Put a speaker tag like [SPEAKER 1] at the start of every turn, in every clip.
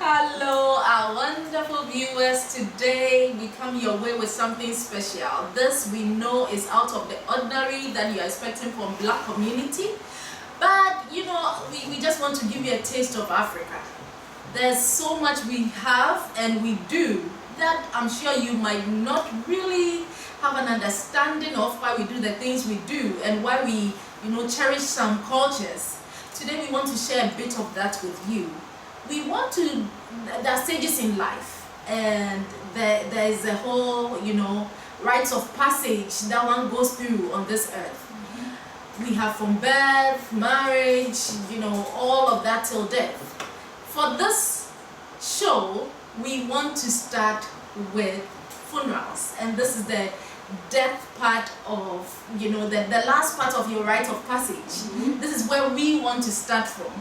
[SPEAKER 1] Hello, our wonderful viewers. Today we come your way with something special. This we know is out of the ordinary that you are expecting from Black community, but you know, we just want to give you a taste of Africa. There's so much we have and we do that I'm sure you might not really have an understanding of why we do the things we do and why we, you know, cherish some cultures. Today we want to share a bit of that with you. We want to, there are stages in life, and there is a whole, you know, rites of passage that one goes through on this earth. We have from birth, marriage, you know, all of that till death. For this show, we want to start with funerals, and this is the death part of, you know, the last part of your rite of passage. This is where we want to start from.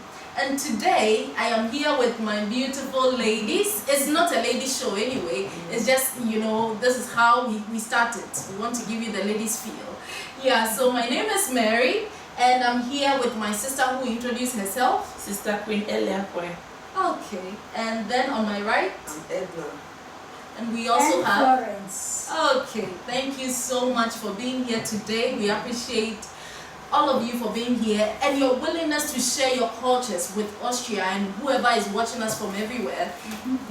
[SPEAKER 1] And today I am here with my beautiful ladies. It's not a lady show anyway, it's just, you know, this is how we started. We want to give you the ladies feel. Yeah, so my name is Mary, and I'm here with my sister who introduced herself.
[SPEAKER 2] Sister Queen Elia.
[SPEAKER 1] Okay, and then on my right,
[SPEAKER 2] I'm Edna.
[SPEAKER 1] and we also have
[SPEAKER 3] Florence.
[SPEAKER 1] Okay, thank you so much for being here today. We appreciate all of you for being here and your willingness to share your cultures with Austria and whoever is watching us from everywhere.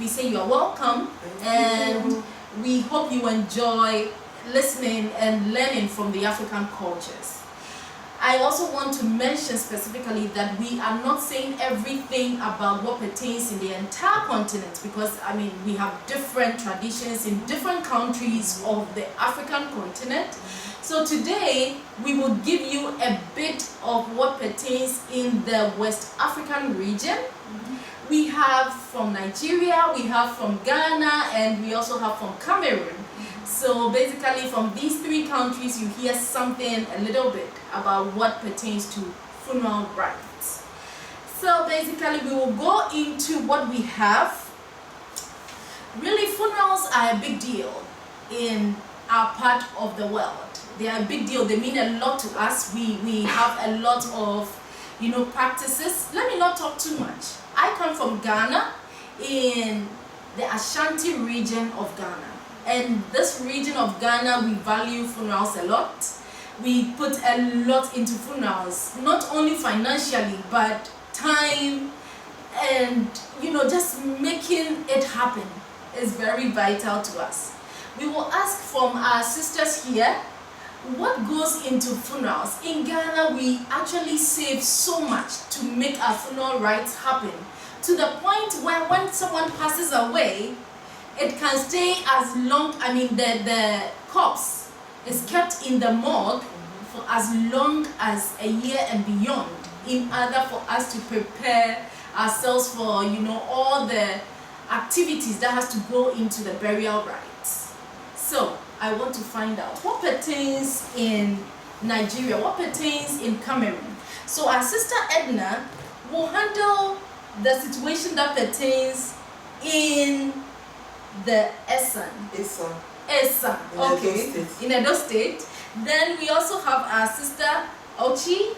[SPEAKER 1] We say you are welcome, and we hope you enjoy listening and learning from the African cultures. I also want to mention specifically that we are not saying everything about what pertains in the entire continent, because I mean we have different traditions in different countries of the African continent. So today we will give you a bit of what pertains in the West African region. We have from Nigeria, we have from Ghana, and we also have from Cameroon. So basically from these three countries you hear something a little bit about what pertains to funeral rites. So basically we will go into what we have. Really, funerals are a big deal in our part of the world. They are a big deal. They mean a lot to us. We have a lot of, you know, practices. Let me not talk too much. I come from Ghana, in the Ashanti region of Ghana. And this region of Ghana, we value funerals a lot. We put a lot into funerals, not only financially, but time and, you know, just making it happen is very vital to us. We will ask from our sisters here, what goes into funerals? In Ghana, we actually save so much to make our funeral rites happen, to the point where when someone passes away, it can stay as long, I mean the corpse is kept in the morgue for as long as a year and beyond, in order for us to prepare ourselves for, you know, all the activities that has to go into the burial rites. So I want to find out what pertains in Nigeria, what pertains in Cameroon. So our sister Edna will handle the situation that pertains in the Esan. Okay, in Edo State. Then we also have our sister Auchi.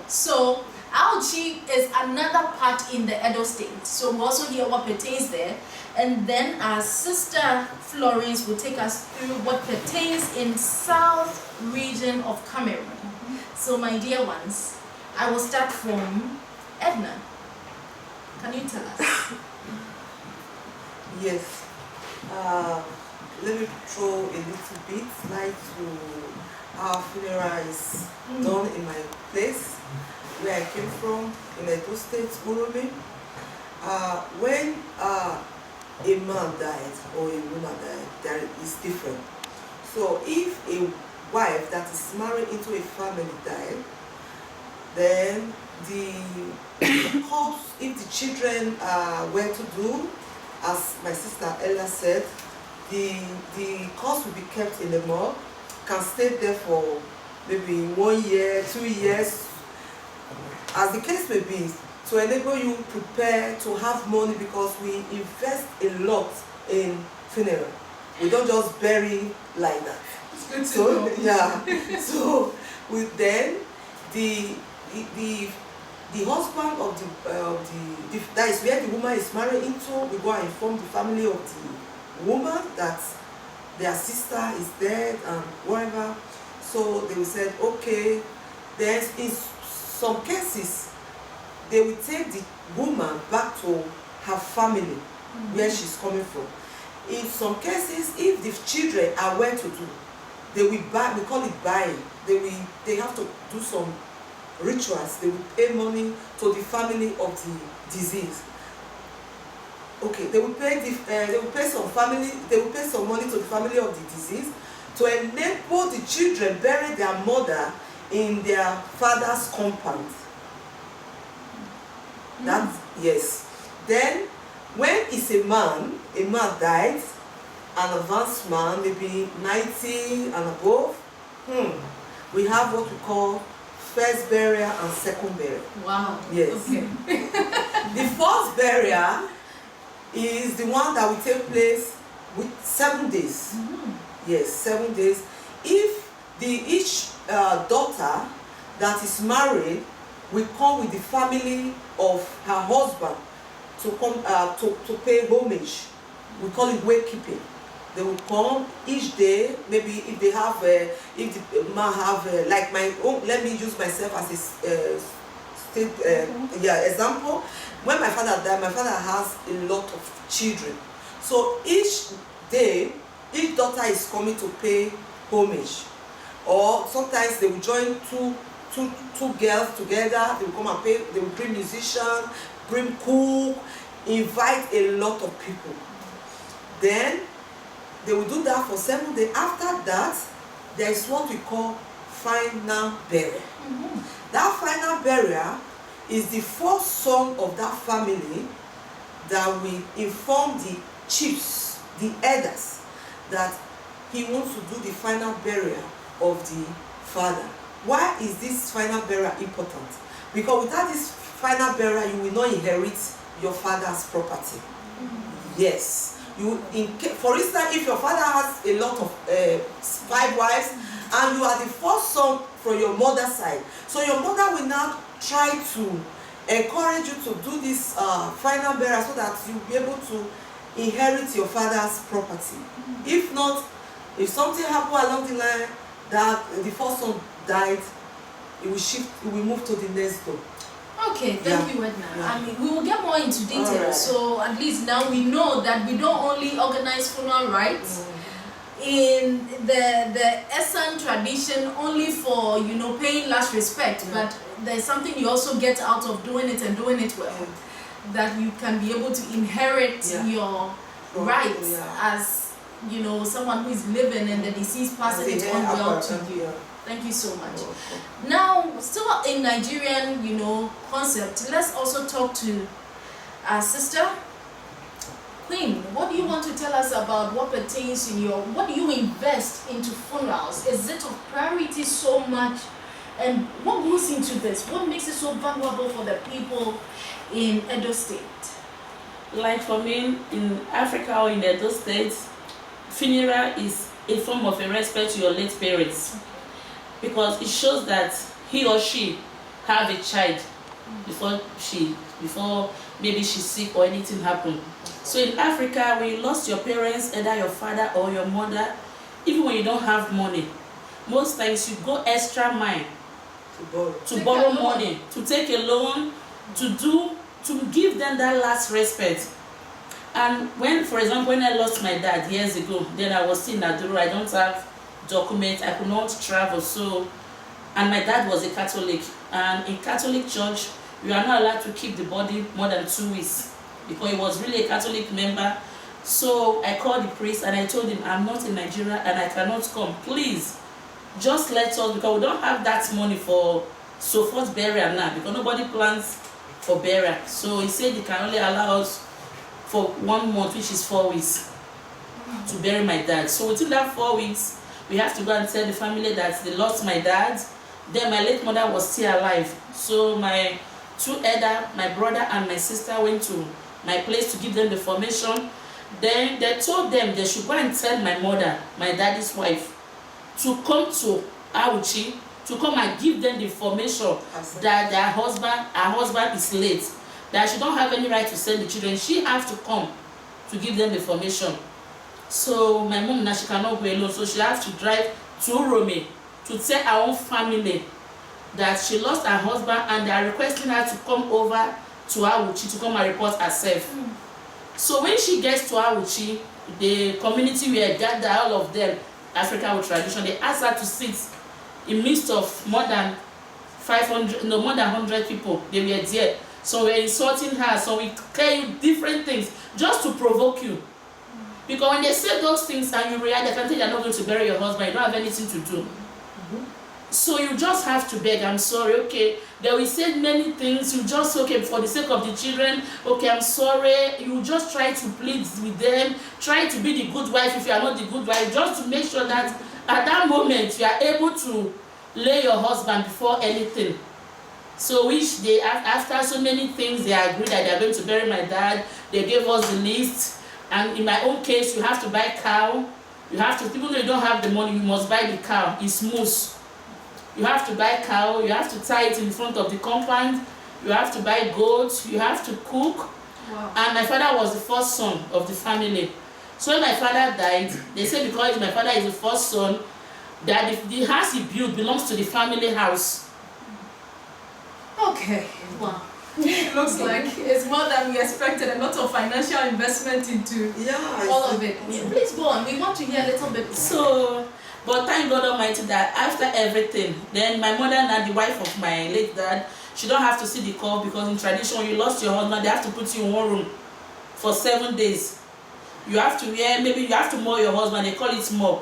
[SPEAKER 1] So Auchi is another part in the Edo State. So we also hear what pertains there. And then our sister Florence will take us through what pertains in South region of Cameroon. So my dear ones, I will start from Edna. Can you tell us?
[SPEAKER 2] Yes. Let me throw a little bit light to how funeral is done in my place, where I came from, in Edo State, Uromi. When a man died or a woman died, there is different. So if a wife that is married into a family died, then the course, if the children were to do, as my sister Ella said, the corpse will be kept in the morgue, can stay there for maybe 1 year, 2 years, as the case may be, to enable you prepare to have money, because we invest a lot in funeral. We don't just bury like that.
[SPEAKER 1] It's good to
[SPEAKER 2] So
[SPEAKER 1] know.
[SPEAKER 2] yeah, so with then the husband of the that is where the woman is married into, we go and inform the family of the woman that their sister is dead and whatever. So they will say, okay. Then in some cases, they will take the woman back to her family, where she's coming from. In some cases, if the children are well to do, they will buy, we call it buying. They have to do some rituals. They will pay money to the family of the disease. Okay, they will pay some money to the family of the disease to enable the children bury their mother in their father's compound. That, yes. Then when it's a man died, an advanced man, maybe 90 and above, we have what we call first burial and second burial.
[SPEAKER 1] Wow.
[SPEAKER 2] Yes.
[SPEAKER 1] Okay.
[SPEAKER 2] The first burial is the one that will take place with 7 days. Yes, 7 days. If each daughter that is married will come with the family of her husband to come to pay homage. We call it wakekeeping. They will come each day. Maybe if they have, if the man have, like my own. Let me use myself as a example. When my father died, my father has a lot of children. So each day, each daughter is coming to pay homage. Or sometimes they will join two girls together. They will come and pay. They will bring musicians, bring cook, invite a lot of people. Then they will do that for 7 days. After that, there is what we call final burial. That final burial is the first son of that family that will inform the chiefs, the elders, that he wants to do the final burial of the father. Why is this final burial important? Because without this final burial, you will not inherit your father's property. Yes. For instance, if your father has a lot of 5 wives, and you are the first son from your mother's side, so your mother will now try to encourage you to do this final burial so that you'll be able to inherit your father's property. If not, if something happened along the line that the first son died, it will move to the next door.
[SPEAKER 1] Okay, thank you, Edna.
[SPEAKER 2] Yeah.
[SPEAKER 1] I mean, we will get more into details.
[SPEAKER 2] Right.
[SPEAKER 1] So at least now we know that we don't only organize funeral rites in the Esan tradition only for, you know, paying last respect, but there's something you also get out of doing it and doing it well, that you can be able to inherit your rights as, you know, someone who is living and the deceased person it on well to you. Thank you so much. Now, still in Nigerian, you know, concept, let's also talk to our sister, Queen. What do you want to tell us about what pertains in your, what do you invest into funerals? Is it of priority so much? And what goes into this? What makes it so valuable for the people in Edo State?
[SPEAKER 3] Like for me, in Africa or in Edo State, funeral is a form of a respect to your late parents. Because it shows that he or she have a child before maybe she's sick or anything happened. So in Africa, when you lost your parents, either your father or your mother, even when you don't have money, most times you go extra mile to borrow money, to take a loan, to give them that last respect. And when, for example, when I lost my dad years ago, then I was still in Aduro, I don't have documents, I could not travel, so, and my dad was a Catholic, and in Catholic church you are not allowed to keep the body more than 2 weeks because he was really a Catholic member. So I called the priest and I told him, I'm not in Nigeria and I cannot come, please just let us, because we don't have that money for so-forth burial now, because nobody plans for burial. So he said he can only allow us for 1 month, which is 4 weeks. to bury my dad. So within that 4 weeks, we have to go and tell the family that they lost my dad. Then my late mother was still alive. So my two elder, my brother and my sister went to my place to give them the information. Then they told them they should go and tell my mother, my daddy's wife, to come to Auchi, to come and give them the information that her husband is late, that she don't have any right to send the children. She have to come to give them the information. So my mom now, she cannot go alone, so she has to drive to Rome to tell her own family that she lost her husband and they are requesting her to come over to Auchi to come and report herself. So when she gets to Auchi, the community will gather, all of them, African tradition, they ask her to sit in midst of more than 100 people. They were there. So we're insulting her, so we tell you different things just to provoke you. Because when they say those things and you react, they can tell you're not going to bury your husband, you don't have anything to do. So you just have to beg, I'm sorry, okay. They will say many things, you just, okay, for the sake of the children, okay, I'm sorry. You just try to plead with them, try to be the good wife if you are not the good wife, just to make sure that at that moment you are able to lay your husband before anything. So which they, after so many things, they agreed that they are going to bury my dad. They gave us the list. And in my own case, you have to buy cow. You have to, even though you don't have the money, you must buy the cow. It's moose. You have to buy cow. You have to tie it in front of the compound. You have to buy goats. You have to cook.
[SPEAKER 1] Wow.
[SPEAKER 3] And my father was the first son of the family. So when my father died, they say because my father is the first son, that the house he built belongs to the family house.
[SPEAKER 1] Okay. Wow. It looks like it's more than we expected. A lot of financial investment into all of it. Yeah. Please go on. We want to hear a little bit.
[SPEAKER 3] So, but thank God Almighty that after everything, then my mother and the wife of my late dad, she don't have to see the call, because in tradition, when you lost your husband, they have to put you in one room for 7 days. You have to wear, maybe you have to mow your husband. They call it mow.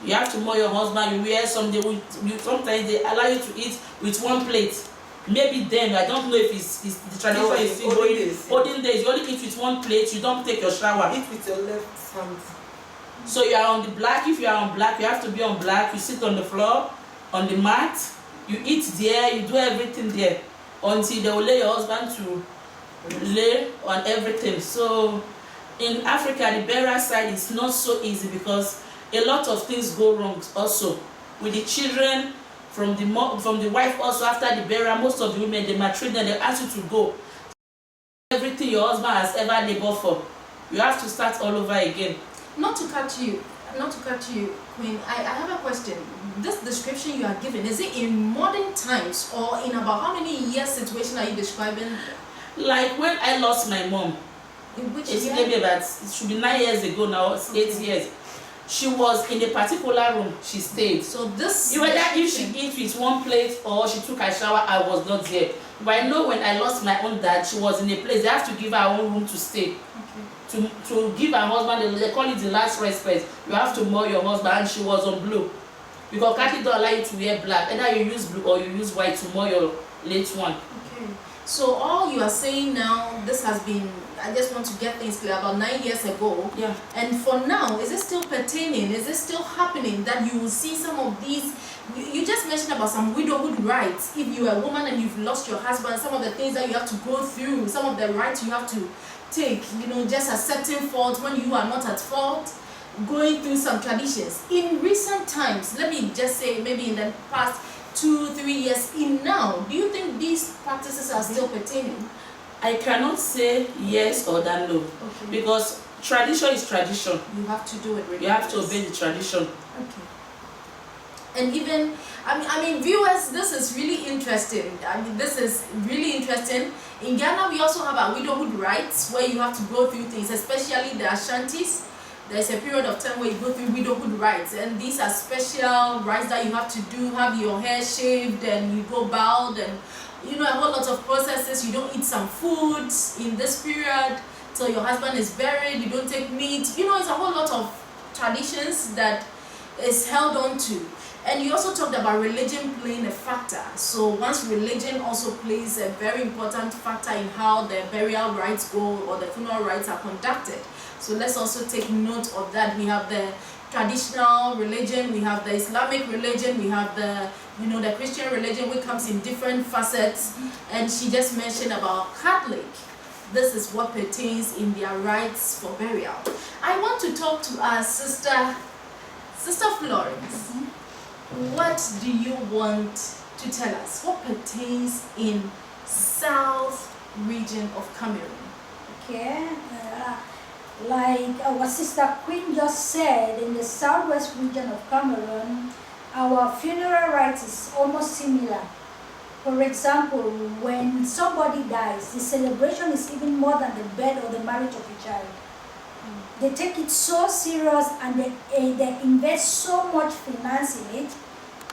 [SPEAKER 3] You have to mow your husband. You wear something. Sometimes they allow you to eat with one plate. Maybe then, I don't know if it's the tradition is still going. Olden days, you only eat with one plate, you don't take your shower.
[SPEAKER 2] Eat with your left hand.
[SPEAKER 3] So you are on the black. If you are on black, you have to be on black. You sit on the floor, on the mat. You eat there, you do everything there until they will lay your husband to lay on everything. So in Africa, the burial side is not so easy because a lot of things go wrong also with the children. From the wife also, after the burial, most of the women, they maltreat them, they ask you to go. Everything your husband has ever labored for, you have to start all over again.
[SPEAKER 1] Not to cut you, Queen, I have a question. This description you are giving, is it in modern times or in about how many years situation are you describing?
[SPEAKER 3] Like when I lost my mom,
[SPEAKER 1] In which
[SPEAKER 3] it's
[SPEAKER 1] year?
[SPEAKER 3] maybe about, it should be 9 years ago now, it's 8 years. She was in a particular room, she stayed.
[SPEAKER 1] So this...
[SPEAKER 3] Whether if she eat with one plate or she took her shower, I was not there. But I know when I lost my own dad, she was in a place, they have to give her own room to stay. Okay. To give her husband, they call it the last respect. You have to mow your husband, and she was on blue. Because Catholic don't allow you to wear black. Either you use blue or you use white to mow your late one.
[SPEAKER 1] Okay. So all you are saying now, this has been, I just want to get things clear, about 9 years ago.
[SPEAKER 3] Yeah.
[SPEAKER 1] And for now, is it still pertaining? Is it still happening that you will see some of these? You just mentioned about some widowhood rights. If you are a woman and you've lost your husband, some of the things that you have to go through, some of the rights you have to take, just accepting fault when you are not at fault, going through some traditions. In recent times, let me just say maybe in the past 2-3 years, in now, do you think these practices are still pertaining?
[SPEAKER 3] I cannot say yes or that no.
[SPEAKER 1] Okay.
[SPEAKER 3] Because tradition is tradition.
[SPEAKER 1] You have to do it regardless.
[SPEAKER 3] You have to obey the tradition.
[SPEAKER 1] Okay. And even, I mean, viewers, this is really interesting. This is really interesting. In Ghana, we also have our widowhood rights where you have to go through things, especially the Ashantis. There's a period of time where you go through widowhood rights, and these are special rights that you have to do. Have your hair shaved, and you go bald, and a whole lot of processes. You don't eat some foods in this period till your husband is buried. You don't take meat. It's a whole lot of traditions that is held on to. And you also talked about religion playing a factor. So once religion also plays a very important factor in how the burial rites go or the funeral rites are conducted. So let's also take note of that. We have the traditional religion, we have the Islamic religion, we have the the Christian religion, which comes in different facets. And she just mentioned about Catholic. This is what pertains in their rites for burial. I want to talk to our sister Florence. What do you want to tell us? What pertains in South region of Cameroon?
[SPEAKER 4] Okay, like our sister Queen just said, in the southwest region of Cameroon, our funeral rites is almost similar. For example, when somebody dies, the celebration is even more than the birth or the marriage of a child. They take it so serious and they invest so much finance in it.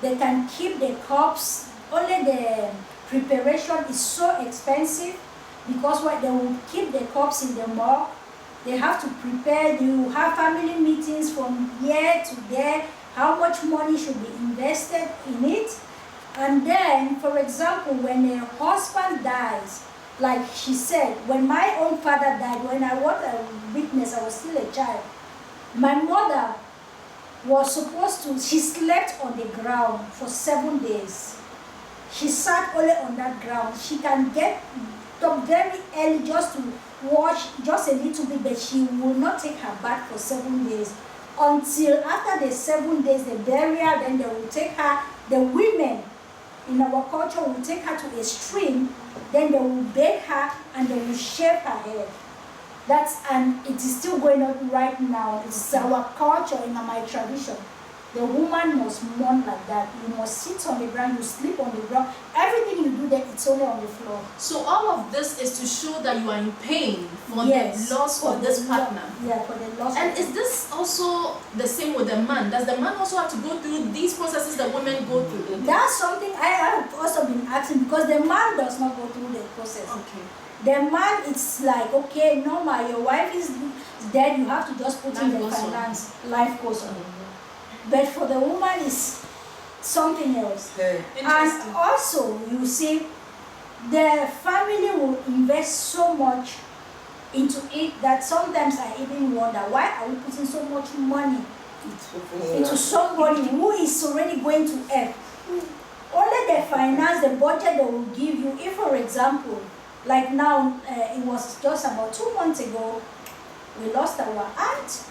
[SPEAKER 4] They can keep the corpse, only the preparation is so expensive because what they will keep the corpse in the morgue. They have to prepare, you have family meetings from here to there, how much money should be invested in it. And then, for example, when a husband dies, like she said, when my own father died, when I was a witness, I was still a child, my mother was supposed to, she slept on the ground for 7 days. She sat only on that ground. She can get up very early just to wash just a little bit, but she will not take her bath for 7 days. Until after the 7 days, the burial, then they will take her, the women in our culture will take her to a stream, then they will bathe her and they will shave her head. And it is still going on right now. It's our culture, in my tradition. The woman must mourn like that. You must sit on the ground, you sleep on the ground. Everything you do there, it's only on the floor.
[SPEAKER 1] So all of this is to show that you are in pain for
[SPEAKER 4] Yes,
[SPEAKER 1] the loss of this partner.
[SPEAKER 4] Yeah, for the loss.
[SPEAKER 1] And is this also the same with the man? Does the man also have to go through these processes that women go through?
[SPEAKER 4] That's something I have also been asking, because the man does not go through the process.
[SPEAKER 1] Okay.
[SPEAKER 4] The man, it's like, okay, normal, your wife is dead, you have to just put in the finance, life goes on. But for the woman, it's something else. And also, you see, the family will invest so much into it that sometimes I even wonder, why are we putting so much money into somebody who is already going to end? Only the finance, the budget they will give you. If, for example, like now, it was just about 2 months ago, we lost our aunt.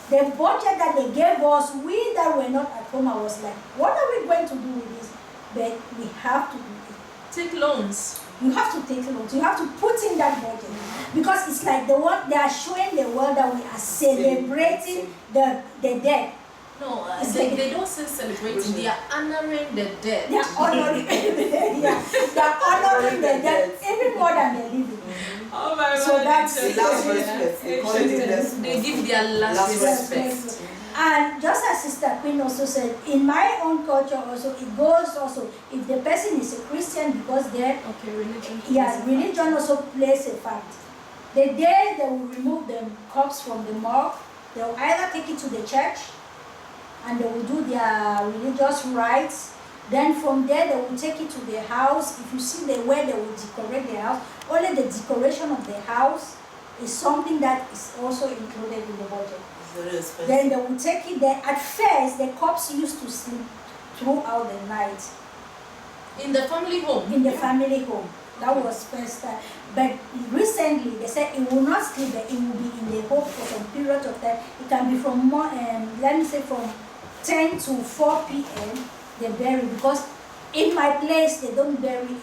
[SPEAKER 4] The budget that they gave us, we that were not at home, I was like, what are we going to do with this? But we have to do it.
[SPEAKER 1] Take loans.
[SPEAKER 4] You have to take loans. You have to put in that budget. Because it's like the one they are showing the world that we are celebrating the dead.
[SPEAKER 1] No, they don't say celebrating, they are honoring the dead.
[SPEAKER 4] They are honoring, yeah, they are honoring the dead even more than the living.
[SPEAKER 1] Oh my
[SPEAKER 4] So that's
[SPEAKER 2] the last respect.
[SPEAKER 1] They give their last respect.
[SPEAKER 4] And just as Sister Queen also said, in my own culture also, it goes also, if the person is a Christian, because they're,
[SPEAKER 1] okay, religion.
[SPEAKER 4] Yeah, religion also plays a fact. The day they will remove the corpse from the morgue, they will either take it to the church and they will do their religious rites. Then from there they will take it to the house. If you see the way they will decorate the house, only the decoration of the house is something that is also included in the budget.
[SPEAKER 2] Very expensive.
[SPEAKER 4] Then they will take it there. At first, the corpse used to sleep throughout the night.
[SPEAKER 1] In the family home?
[SPEAKER 4] In the family home. That was first time. But recently, they said it will not sleep, but it will be in the home for some period of time. It can be from, let me say, from 10 to 4 p.m. they bury, because in my place, they don't bury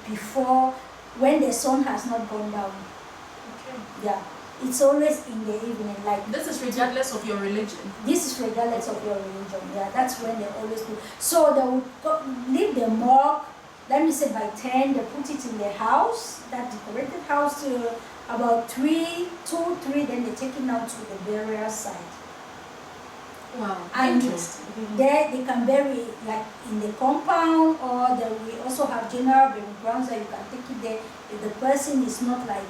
[SPEAKER 4] before, when the sun has not gone down.
[SPEAKER 1] Okay.
[SPEAKER 4] Yeah. It's always in the evening. Like
[SPEAKER 1] this is regardless of your religion.
[SPEAKER 4] This is regardless of your religion. Yeah, that's when they always do. So they will leave the morgue. Let me say by 10, they put it in the house, that decorated house, to about 2, 3. Then they take it out to the burial site.
[SPEAKER 1] Wow,
[SPEAKER 4] and
[SPEAKER 1] interesting.
[SPEAKER 4] There they can bury like in the compound, or we also have general burial grounds that you can take it there. If the person is not like,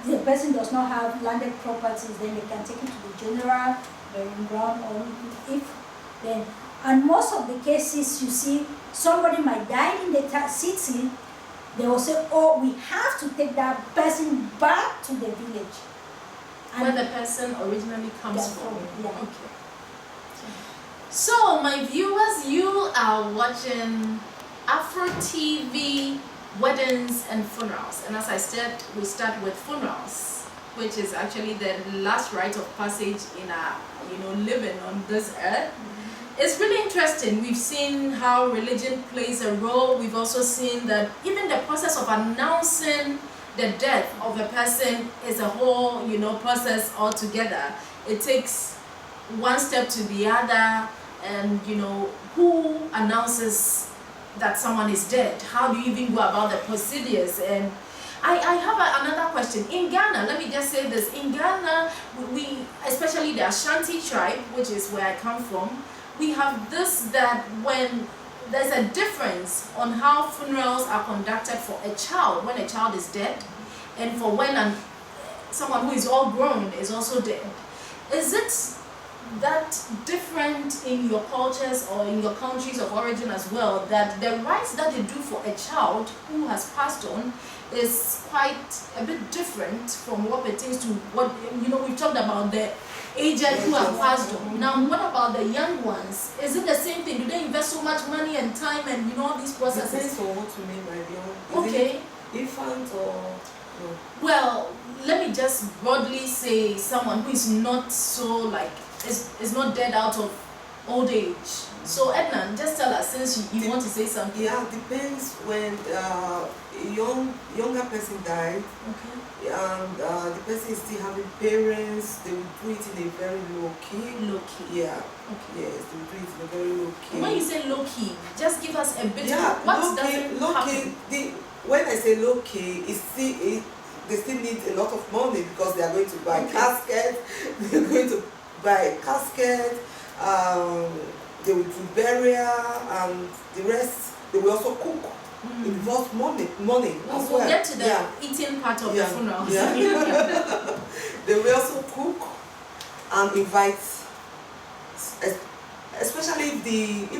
[SPEAKER 4] the person does not have landed properties, then they can take it to the general burial ground, or if then. And most of the cases, you see, somebody might die in the city, they will say, oh, we have to take that person back to the village.
[SPEAKER 1] where the person originally comes from.
[SPEAKER 4] Yeah.
[SPEAKER 1] Okay. So, my viewers, you are watching Afro TV, weddings and funerals. And as I said, we start with funerals, which is actually the last rite of passage in our, living on this earth. It's really interesting. We've seen how religion plays a role. We've also seen that even the process of announcing the death of a person is a whole, process altogether. It takes one step to the other, and who announces that someone is dead? How do you even go about the procedures? And I have another question. In Ghana, let me just say this. In Ghana, we especially the Ashanti tribe, which is where I come from, we have this, that when there's a difference on how funerals are conducted for a child when a child is dead, and for when someone who is all grown is also dead. Is it that different in your cultures or in your countries of origin as well, that the rites that they do for a child who has passed on is quite a bit different from what pertains to what, we've talked about the aged who have passed on. Now, what about the young ones? Is it the same thing? Do they invest so much money and time and all these processes?
[SPEAKER 2] Depends on what you mean by young.
[SPEAKER 1] Okay.
[SPEAKER 2] Infant or no?
[SPEAKER 1] Well, let me just broadly say someone who is not so is not dead out of old age. So Edna, just tell us, since you want to say something.
[SPEAKER 2] Yeah, depends when a younger person died.
[SPEAKER 1] Okay.
[SPEAKER 2] And the person is still having parents, they will do it in a very low key.
[SPEAKER 1] Low key.
[SPEAKER 2] Yeah.
[SPEAKER 1] Okay.
[SPEAKER 2] Yes, they will do it in a very low key.
[SPEAKER 1] When you say low key, just give us a bit
[SPEAKER 2] Yeah,
[SPEAKER 1] of what
[SPEAKER 2] low
[SPEAKER 1] doesn't
[SPEAKER 2] key.
[SPEAKER 1] happen.
[SPEAKER 2] When I say low key, they still need a lot of money because they are going to buy casket, they are going to buy casket, they will do burial, and the rest they will also cook. It involves money as
[SPEAKER 1] We'll
[SPEAKER 2] well.
[SPEAKER 1] get to the eating part of the funeral.
[SPEAKER 2] Yeah. They will also cook and invite, especially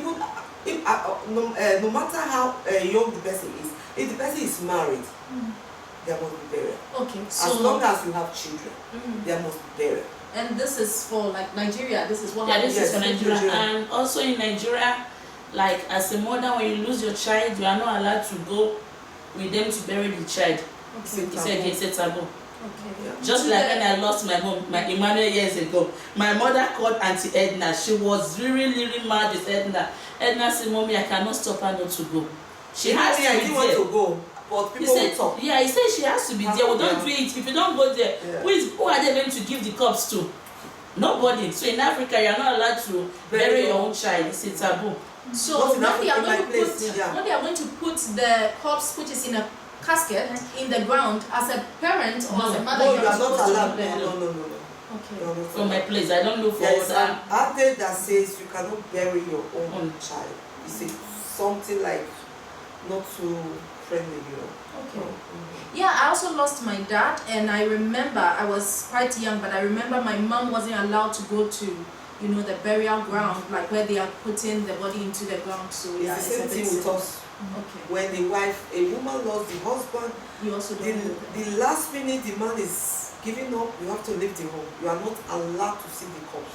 [SPEAKER 2] no matter how young the person is, if the person is married, there must be burial.
[SPEAKER 1] Okay.
[SPEAKER 2] So as long as you have children, there must be burial.
[SPEAKER 1] And this is for Nigeria. This is what
[SPEAKER 3] Yeah, this
[SPEAKER 1] happens.
[SPEAKER 3] is for Nigeria. And also in Nigeria, as a mother, when you lose your child, you are not allowed to go with them to bury the child.
[SPEAKER 1] Okay.
[SPEAKER 3] It's a taboo.
[SPEAKER 1] Okay.
[SPEAKER 2] Yeah.
[SPEAKER 3] Just like when I lost my mom, my Emmanuel, years ago, my mother called Auntie Edna. She was really mad with Edna. Edna said, "Mommy, I cannot stop her not to go. She has to be
[SPEAKER 2] I didn't want to go, but people will talk."
[SPEAKER 3] Yeah, he said she has to be there. We don't do it. If you don't go there, who are they going to give the cups to? Nobody. So in Africa, you are not allowed to bury your own child. It's a taboo.
[SPEAKER 1] So when they are going to put the corpse, which is in a casket, in the ground, as a parent or as a mother,
[SPEAKER 2] no,
[SPEAKER 1] you
[SPEAKER 2] you
[SPEAKER 1] are
[SPEAKER 2] are not
[SPEAKER 1] supposed
[SPEAKER 2] allowed.
[SPEAKER 1] to be there.
[SPEAKER 2] No.
[SPEAKER 1] Okay.
[SPEAKER 3] From my place, I don't know for
[SPEAKER 2] There is
[SPEAKER 3] that.
[SPEAKER 2] an update that says you cannot bury your own child. It's something like not too friendly,
[SPEAKER 1] Okay. Yeah, I also lost my dad, and I remember I was quite young, but I remember my mom wasn't allowed to go to, the burial ground, like where they are putting the body into the ground. So
[SPEAKER 2] It's the same thing with us.
[SPEAKER 1] Okay.
[SPEAKER 2] When a woman lost the husband,
[SPEAKER 1] You also don't
[SPEAKER 2] the last minute the man is giving up, you have to leave the home. You are not allowed to see the corpse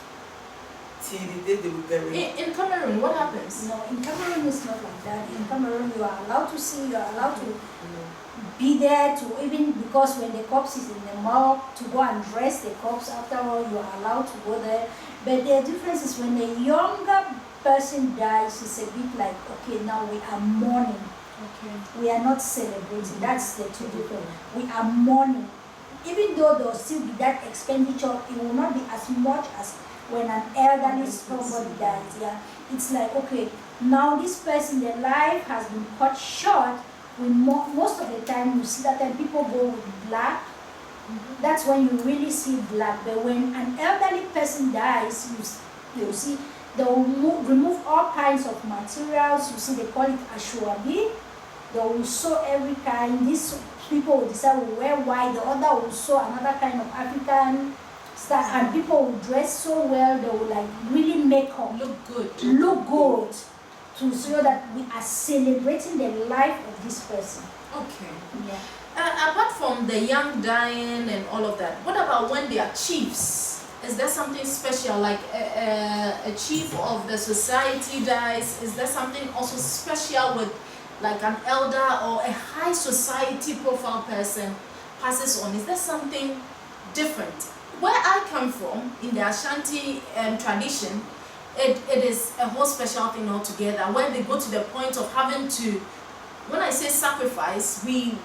[SPEAKER 2] till the day they will bury him.
[SPEAKER 1] In Cameroon, what happens?
[SPEAKER 4] No, in Cameroon it's not like that. In Cameroon you are allowed to see, you are allowed to be there, to even because when the corpse is in the morgue, to go and dress the corpse after all, you are allowed to go there. But the difference is when a younger person dies, it's a bit like, okay, now we are mourning.
[SPEAKER 1] Okay.
[SPEAKER 4] We are not celebrating. That's the two different. We are mourning. Even though there will still be that expenditure, it will not be as much as when an elderly somebody dies. Yeah, it's like, okay, now this person, their life has been cut short. Most of the time you see that when people go with black, that's when you really see black. But when an elderly person dies, you see they will remove all kinds of materials. You see, they call it ashwabi. They will sew every kind. These people will decide to wear white. The other will sew another kind of African stuff, and people will dress so well. They will like really make up, look good, to show that we are celebrating the life of this person.
[SPEAKER 1] Okay.
[SPEAKER 4] Yeah.
[SPEAKER 1] Apart from the young dying and all of that, what about when they are chiefs? Is there something special, like a chief of the society dies? Is there something also special with like an elder or a high society profile person passes on? Is there something different? Where I come from, in the Ashanti tradition, it is a whole special thing altogether, where they go to the point of having to, when I say sacrifice, we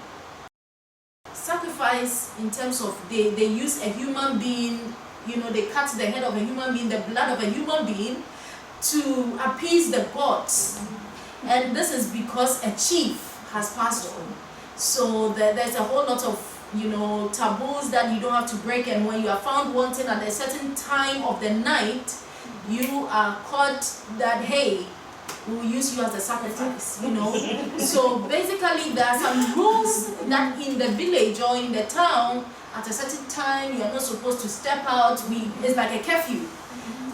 [SPEAKER 1] sacrifice in terms of they use a human being, you know, they cut the head of a human being, the blood of a human being, to appease the gods. And this is because a chief has passed on. So there's a whole lot of, you know, taboos that you don't have to break, and when you are found wanting at a certain time of the night, you are caught that, hey, we will use you as a sacrifice, you know. So basically there are some rules that in the village or in the town, at a certain time you are not supposed to step out. It's like a curfew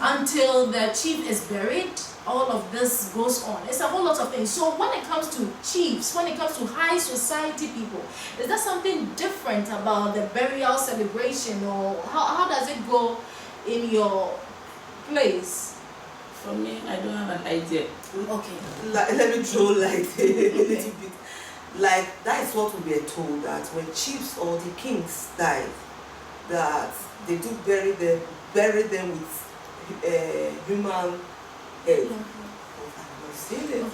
[SPEAKER 1] until the chief is buried. All of this goes on. It's a whole lot of things. So when it comes to chiefs, when it comes to high society people, is there something different about the burial celebration, or how does it go in your place?
[SPEAKER 3] For me, I don't have an idea.
[SPEAKER 1] Okay.
[SPEAKER 2] Let me throw like a little bit. Like, that is what we were told, that when chiefs or the kings died, that they do bury them with human head.
[SPEAKER 1] Okay.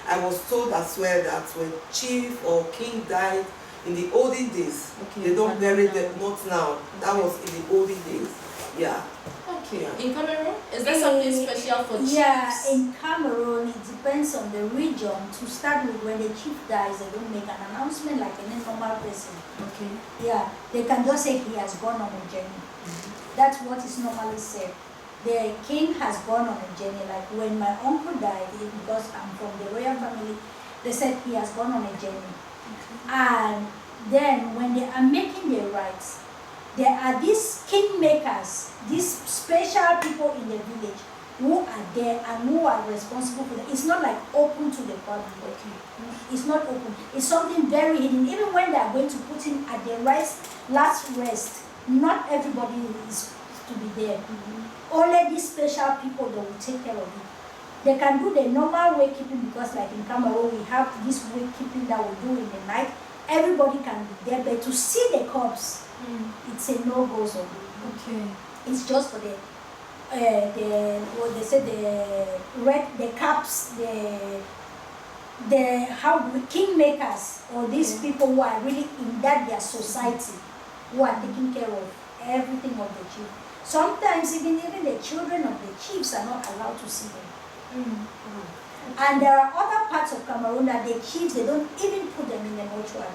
[SPEAKER 2] I was told as well that when chief or king died in the olden days, they don't bury them, not now. That was in the olden days. Yeah.
[SPEAKER 1] Okay.
[SPEAKER 2] Yeah.
[SPEAKER 1] In Cameroon, is there something special for chiefs?
[SPEAKER 4] Yeah, in Cameroon, it depends on the region. To start with, when the chief dies, they don't make an announcement like any normal person.
[SPEAKER 1] Okay.
[SPEAKER 4] Yeah, they can just say he has gone on a journey. That's what is normally said. The king has gone on a journey. Like when my uncle died, because I'm from the royal family, they said he has gone on a journey. And then when they are making their rites, there are these kingmakers, these special people in the village who are there and who are responsible for that. It's not like open to the public. Okay. It's not open. It's something very hidden. Even when they are going to put him at the last rest, not everybody is to be there. Only these special people that will take care of it. They can do the normal wakekeeping, because like in Cameroon we have this wakekeeping that we do in the night. Everybody can be there, but to see the corpse, it's a no-go zone.
[SPEAKER 1] Okay.
[SPEAKER 4] It's just for the what they say, the caps, the kingmakers, or these people who are really in their society, who are taking care of everything of the chief. Sometimes even the children of the chiefs are not allowed to see them. And there are other parts of Cameroon that the chiefs, they don't even put them in the mortuary.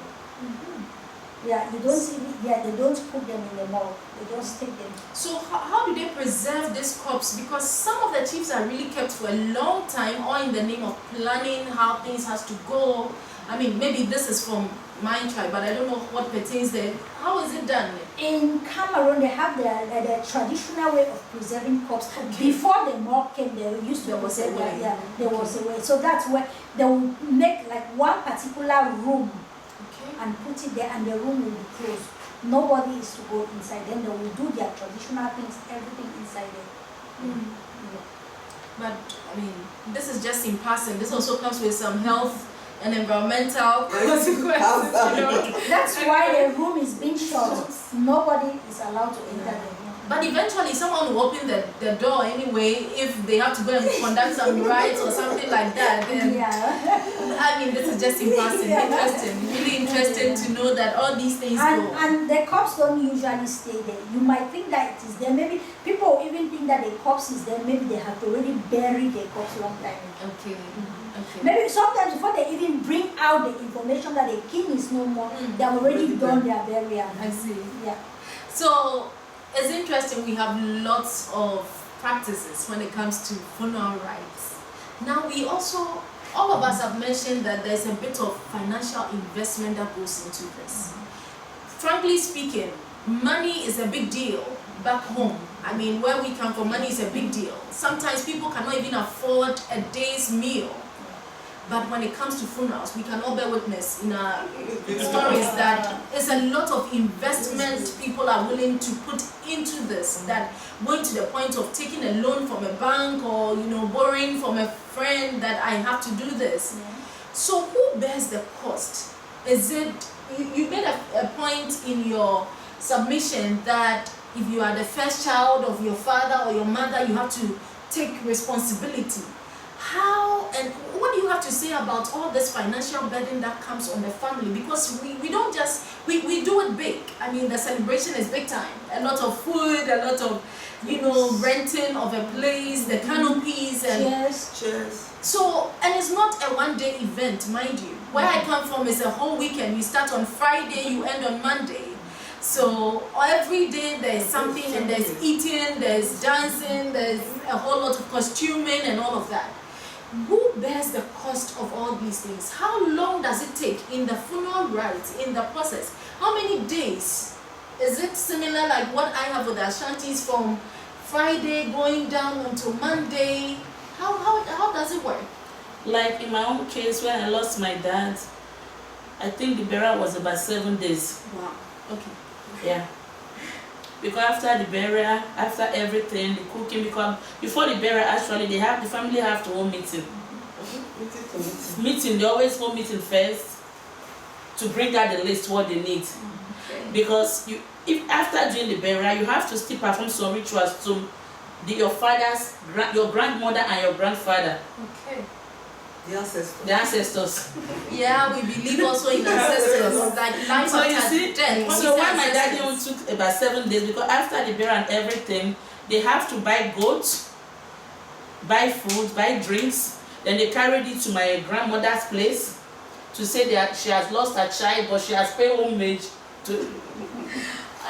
[SPEAKER 4] Yeah, you don't see. Yeah, they don't put them in the morgue. They just take them.
[SPEAKER 1] So how do they preserve this corpse? Because some of the chiefs are really kept for a long time, all in the name of planning how things has to go. I mean, maybe this is from my tribe, but I don't know what pertains there. How is it done?
[SPEAKER 4] In Cameroon, they have the traditional way of preserving corpse. Before the morgue came, they used to preserve. Yeah, there was a way. So that's where they will make like one particular room. And put it there, and the room will be closed. Nobody is to go inside. Then they will do their traditional things, everything inside there. Yeah.
[SPEAKER 1] But I mean, this is just in passing. This also comes with some health and environmental consequences. You know?
[SPEAKER 4] That's why the room is being shut. Nobody is allowed to enter the room.
[SPEAKER 1] But eventually someone will open the door anyway if they have to go and conduct some rites or something like that. And I mean, this is just in passing. Interesting. Really interesting to know that all these things go.
[SPEAKER 4] And the corpse don't usually stay there. You might think that it is there. Maybe people even think that the corpse is there. Maybe they have already buried the corpse long time ago.
[SPEAKER 1] Okay. Okay.
[SPEAKER 4] Maybe sometimes before they even bring out the information that the king is no more, they have already done their burial.
[SPEAKER 1] I see.
[SPEAKER 4] Yeah.
[SPEAKER 1] So it's interesting. We have lots of practices when it comes to funeral rites. Now we also, all of us have mentioned that there's a bit of financial investment that goes into this. Frankly speaking, money is a big deal back home. I mean, where we come from, money is a big deal. Sometimes people cannot even afford a day's meal. But when it comes to funerals, we can all bear witness in our stories that it's a lot of investment people are willing to put into this, that going to the point of taking a loan from a bank or, you know, borrowing from a friend that I have to do this. So who bears the cost? Is it, you made a point in your submission that if you are the first child of your father or your mother, you have to take responsibility. How and what do you have to say about all this financial burden that comes on the family? Because we don't just, we do it big. I mean, the celebration is big time. A lot of food, a lot of, you know, renting of a place, the canopies and
[SPEAKER 2] Cheers.
[SPEAKER 1] so, and it's not a one-day event, mind you. Where I come from is a whole weekend. You start on Friday, you end on Monday. So every day there's something, and there's eating, there's dancing, there's a whole lot of costuming and all of that. Who bears the cost of all these things? How long does it take in the funeral rites, in the process? How many days? Is it similar like what I have with the Ashantis, from Friday going down until Monday? How does it work?
[SPEAKER 3] Like in my own case, when I lost my dad, I think the burial was about 7 days.
[SPEAKER 1] Wow. Okay.
[SPEAKER 3] Yeah. Because after the burial, after everything, the cooking, because before the burial, actually, the family have to hold meeting. Meeting, they always hold meeting first to bring out the list what they need.
[SPEAKER 1] Okay.
[SPEAKER 3] Because if after doing the burial, you have to still perform some rituals to your father's, your grandmother and your grandfather.
[SPEAKER 1] Okay.
[SPEAKER 2] The ancestors.
[SPEAKER 3] The ancestors.
[SPEAKER 1] Yeah, we believe also in ancestors, like life
[SPEAKER 3] So you
[SPEAKER 1] after
[SPEAKER 3] see,
[SPEAKER 1] death.
[SPEAKER 3] so why my daddy only took about 7 days, because after the burial and everything, they have to buy goats, buy food, buy drinks. Then they carried it to my grandmother's place to say that she has lost her child, but she has paid homage to.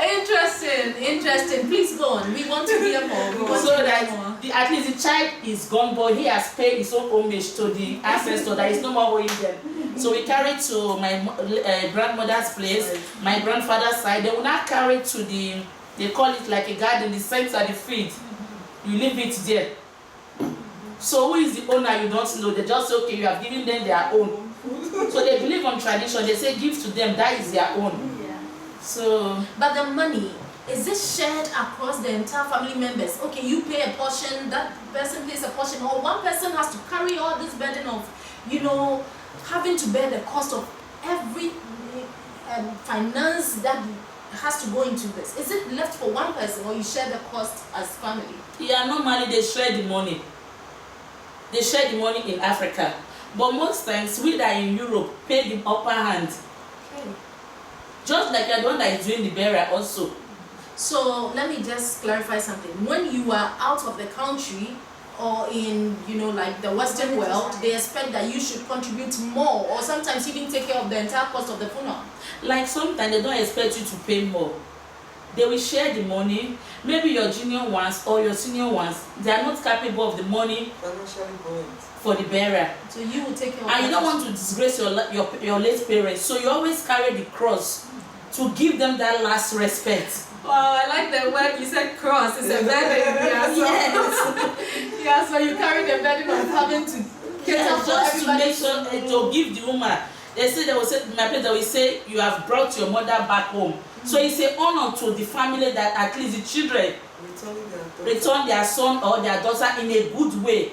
[SPEAKER 1] Interesting. Please go on. We want to hear more.
[SPEAKER 3] So that at least the child is gone, but he has paid his own homage to the ancestor that is no more owing them. So we carry to my grandmother's place, my grandfather's side. They will not carry it to the, they call it like a garden, the center, the field. You leave it there. So who is the owner? You don't know. They just say, okay, you have given them their own. So they believe on tradition. They say give to them, that is their own. So,
[SPEAKER 1] but the money, is it shared across the entire family members? Okay, you pay a portion, that person pays a portion, or one person has to carry all this burden of, you know, having to bear the cost of every finance that has to go into this? Is it left for one person, or you share the cost as family?
[SPEAKER 3] Yeah, normally they share the money. They share the money in Africa. But most times, we that are in Europe pay the upper hand.
[SPEAKER 1] Okay.
[SPEAKER 3] Just like the one that is doing the burial also.
[SPEAKER 1] So let me just clarify something. When you are out of the country or in, you know, like the Western world, they expect that you should contribute more, or sometimes even take care of the entire cost of the funeral.
[SPEAKER 3] Like sometimes they don't expect you to pay more. They will share the money. Maybe your junior ones or your senior ones, they are not capable of the money
[SPEAKER 2] Financially going.
[SPEAKER 3] for the burial.
[SPEAKER 1] So you will take care of
[SPEAKER 3] And you don't want to disgrace your late parents, so you always carry the cross to give them that last respect.
[SPEAKER 1] Wow, I like the word you said, cross. It's a burden. Yeah, so,
[SPEAKER 3] Yes.
[SPEAKER 1] yeah, so you carry the burden of having to
[SPEAKER 3] Yeah, just to make sure to give the woman. They will say, my parents, they will say, you have brought your mother back home. So it's an honor to the family that at least the children return their son or their daughter in a good way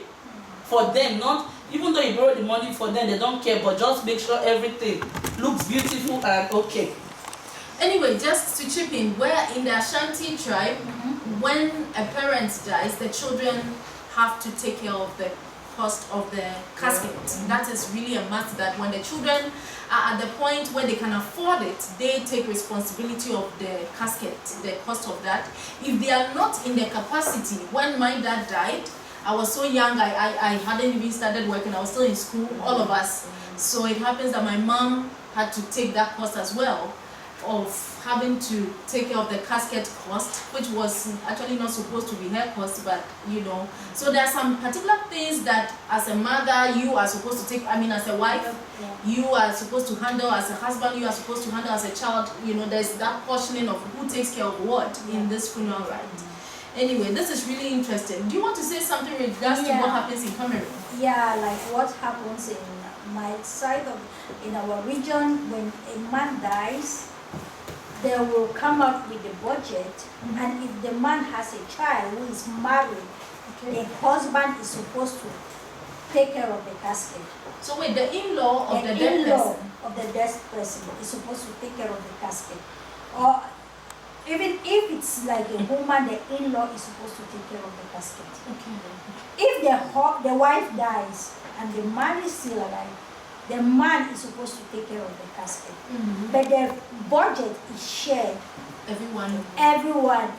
[SPEAKER 3] for them. Not even though you borrow the money for them, they don't care, but just make sure everything looks beautiful and okay.
[SPEAKER 1] Anyway, just to chip in, where in the Ashanti tribe, when a parent dies, the children have to take care of the cost of the casket. That is really a must, that when the children are at the point where they can afford it, they take responsibility of the casket, the cost of that. If they are not in the capacity, when my dad died, I was so young, I hadn't even started working, I was still in school, all of us. So it happens that my mom had to take that cost as well, of having to take care of the casket cost, which was actually not supposed to be her cost, but you know. So there are some particular things that as a mother you are supposed to take, I mean as a wife, you are supposed to handle, as a husband you are supposed to handle, as a child, you know, there's that portioning of who takes care of what in this funeral rite. Anyway, this is really interesting. Do you want to say something in regards to what happens in Cameroon?
[SPEAKER 4] Yeah, like what happens in my side of, in our region, when a man dies, they will come out with the budget, and if the man has a child who is married, the husband is supposed to take care of the casket.
[SPEAKER 1] So wait, the in-law of the dead person?
[SPEAKER 4] Of the dead person is supposed to take care of the casket. Or even if it's like a woman, the in-law is supposed to take care of the casket.
[SPEAKER 1] Okay.
[SPEAKER 4] If the wife dies and the man is still alive, the man is supposed to take care of the casket. But the budget is shared. Everyone,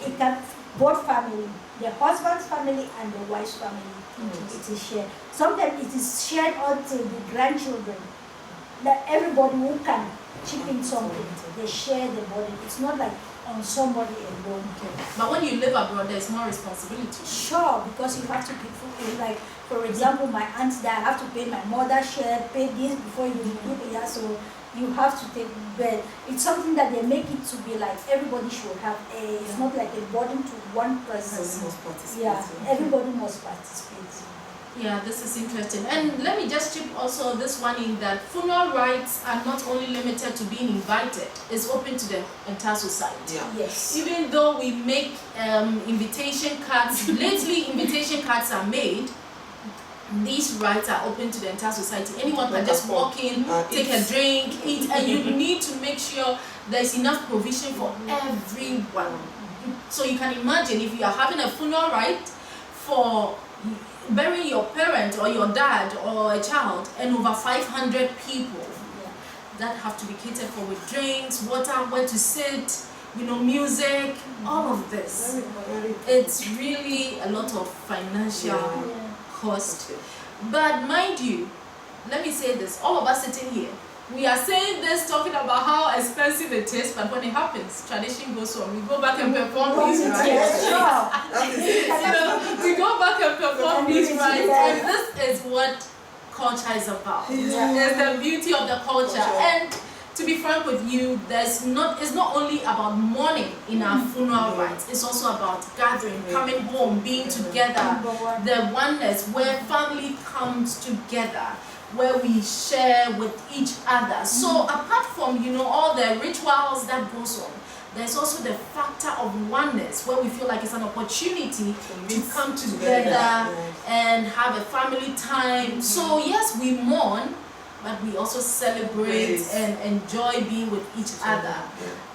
[SPEAKER 4] it can, both family, the husband's family and the wife's family, it is shared. Sometimes it is shared until the grandchildren. That everybody who can chip in something, they share the burden. It's not like on somebody alone.
[SPEAKER 1] But when you live abroad, there's more responsibility.
[SPEAKER 4] Sure, because you have to pay for, like, for example, my aunt that I have to pay my mother share, pay this before you leave. Yeah, so you have to take, but it's something that they make it to be like everybody should have. It's not like a burden to one person. Yeah, everybody must participate.
[SPEAKER 1] Yeah, this is interesting. And let me just chip also this one in that funeral rites are not only limited to being invited, it's open to the entire society.
[SPEAKER 2] Yeah.
[SPEAKER 4] Yes.
[SPEAKER 1] Even though we make invitation cards, lately invitation cards are made, these rites are open to the entire society. Anyone can just walk in, take a drink, eat, and you need to make sure there's enough provision for everyone. So you can imagine if you are having a funeral rite for burying your parent or your dad or a child and over 500 people that have to be catered for with drinks, water, where to sit, music, all of this. It's really a lot of financial cost. But mind you, let me say this, all of us sitting here, we are saying this, talking about how expensive it is, but when it happens, tradition goes on. We go back and perform these rites. We go back and perform these rites, and this is what culture is about. It's the beauty of the culture. And to be frank with you, it's not only about mourning in our funeral rites, it's also about gathering, coming home, being together, the oneness where family comes together, where we share with each other. So apart from all the rituals that goes on, there's also the factor of oneness where we feel like it's an opportunity to come together and have a family time. So yes, we mourn, but we also celebrate and enjoy being with each other.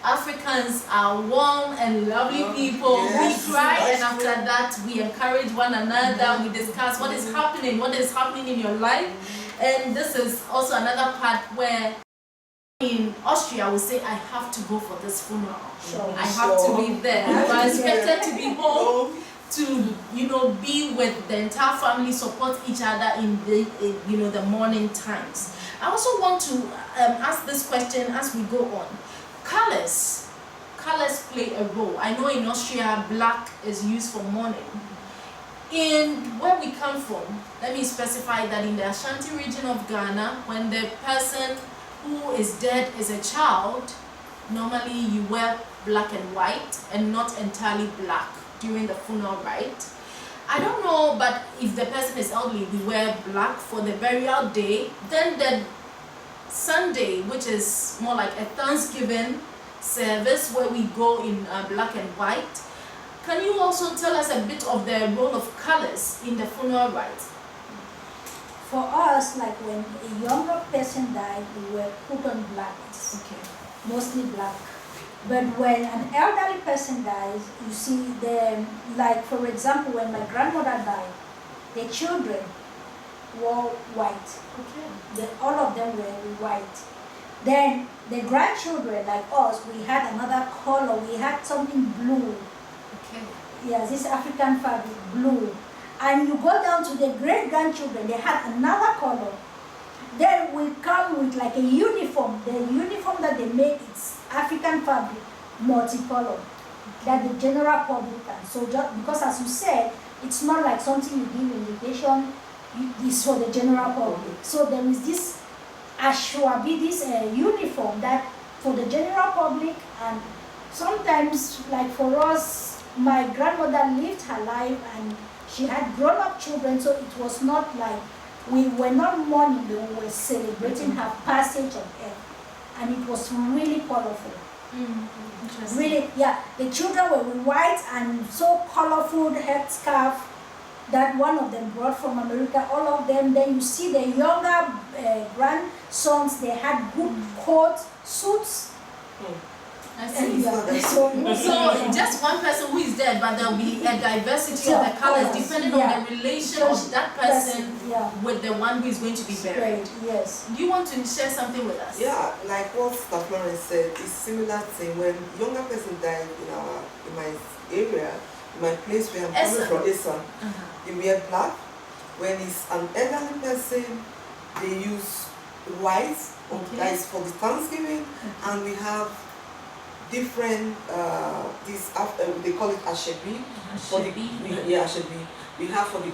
[SPEAKER 1] Africans are warm and lovely people. We cry, and after that we encourage one another. We discuss what is happening in your life. And this is also another part where in Austria we say, I have to go for this funeral. I have to be there. You are expected to be home to be with the entire family, support each other in the the morning times. I also want to ask this question as we go on. Colors play a role. I know in Austria black is used for mourning. In where we come from, let me specify that in the Ashanti region of Ghana, when the person who is dead is a child, normally you wear black and white and not entirely black during the funeral rite. I don't know, but if the person is elderly, we wear black for the burial day. Then the Sunday, which is more like a Thanksgiving service, where we go in black and white. Can you also tell us a bit of the role of colors in the funeral rite?
[SPEAKER 4] For us, like when a younger person died, we were put on black, mostly black. But when an elderly person dies, you see them, like for example, when my grandmother died, the children wore white. All of them were white. Then the grandchildren, like us, we had another color. We had something blue. Yes, this African fabric, blue. And you go down to the great-grandchildren, they had another color. Then we come with like a uniform. The uniform that they make is African fabric, multicolor, that the general public can. So just because, as you said, it's not like something you give invitation, it's for the general public. So there is this ashwabi, this uniform that for the general public, and sometimes, like for us, my grandmother lived her life and she had grown-up children, so it was not like We were not mourning, we were celebrating her passage on earth. And it was really colorful.
[SPEAKER 1] Interesting.
[SPEAKER 4] Really, yeah. The children were with white and so colorful headscarf that one of them brought from America, all of them. Then you see the younger grandsons, they had good coats, suits.
[SPEAKER 1] I see.
[SPEAKER 4] So
[SPEAKER 1] just one person who is dead, but there will be a diversity of the colors depending on the relation of that person with the one who is going to be buried.
[SPEAKER 4] Yes.
[SPEAKER 1] Do you want to share something with us?
[SPEAKER 2] Yeah, like what Florence said, it's similar thing. When younger person died in my area, in my place where I'm coming from, they wear black. When it's an elderly person, they use white. That is for the Thanksgiving, and we have different they call it ashebi. Ashebi. We have for the